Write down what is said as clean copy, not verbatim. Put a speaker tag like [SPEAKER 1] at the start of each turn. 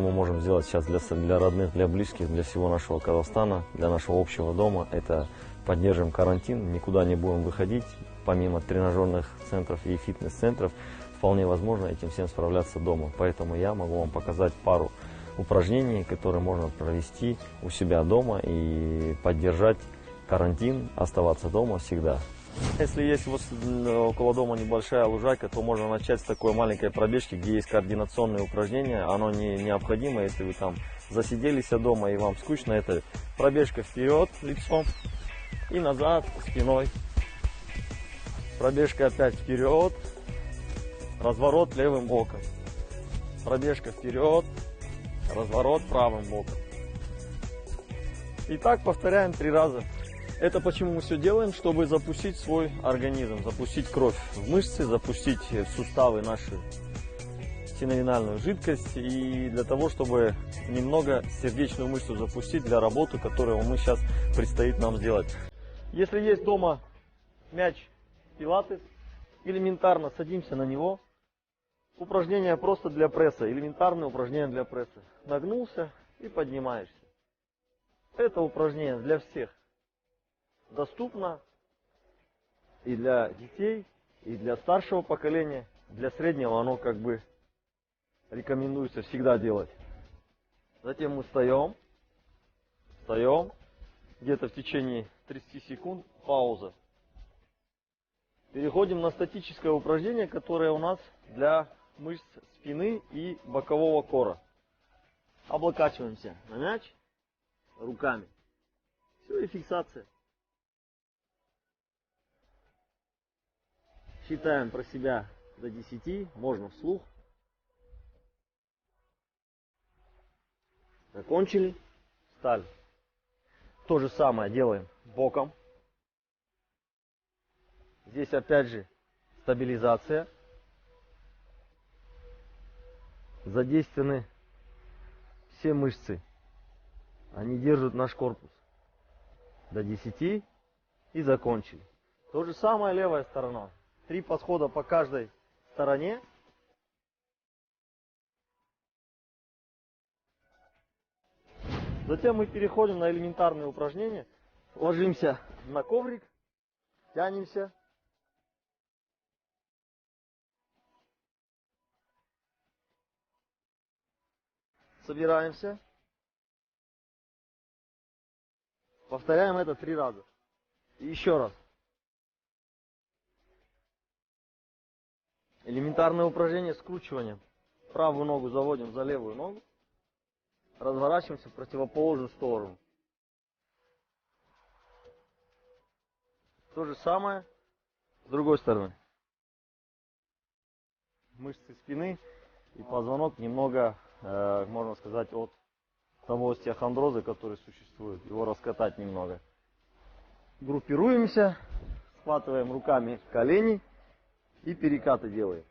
[SPEAKER 1] Мы можем сделать сейчас для родных, для близких, для всего нашего Казахстана, для нашего общего дома. Это поддержим карантин, никуда не будем выходить. Помимо тренажерных центров и фитнес-центров, вполне возможно этим всем справляться дома. Поэтому я могу вам показать пару упражнений, которые можно провести у себя дома и поддержать карантин, оставаться дома всегда. Если есть около дома небольшая лужайка, то можно начать с такой маленькой пробежки, где есть координационные упражнения. Оно не необходимо, если вы там засиделись дома и вам скучно. Это пробежка вперед лицом и назад спиной. Пробежка опять вперед, разворот левым боком. Пробежка вперед, разворот правым боком. И так повторяем 3 раза. Это почему мы все делаем, чтобы запустить свой организм, запустить кровь в мышцы, запустить в суставы нашу синовенальную жидкость и для того, чтобы немного сердечную мышцу запустить для работы, которую мы сейчас предстоит нам сделать. Если есть дома мяч пилатес, элементарно садимся на него. Упражнение просто для пресса, элементарное упражнение для пресса. Нагнулся и поднимаешься. Это упражнение для всех. Доступно и для детей, и для старшего поколения, для среднего оно как бы рекомендуется всегда делать. Затем мы встаем, где-то в течение 30 секунд, пауза. Переходим на статическое упражнение, которое у нас для мышц спины и бокового кора. Облокачиваемся на мяч руками. Все, и фиксация. Считаем про себя до 10, можно вслух. Закончили, встали. То же самое делаем боком. Здесь опять же стабилизация. Задействованы все мышцы. Они держат наш корпус. До 10 и закончили. То же самое левая сторона. 3 подхода по каждой стороне. Затем мы переходим на элементарные упражнения. Ложимся на коврик, тянемся. Собираемся. Повторяем это 3 раза. И еще раз. Элементарное упражнение скручивания. Правую ногу заводим за левую ногу. Разворачиваемся в противоположную сторону. То же самое с другой стороны. Мышцы спины и позвонок немного, можно сказать, от того остеохондроза, который существует. Его раскатать немного. Группируемся, схватываем руками колени и перекаты делаем.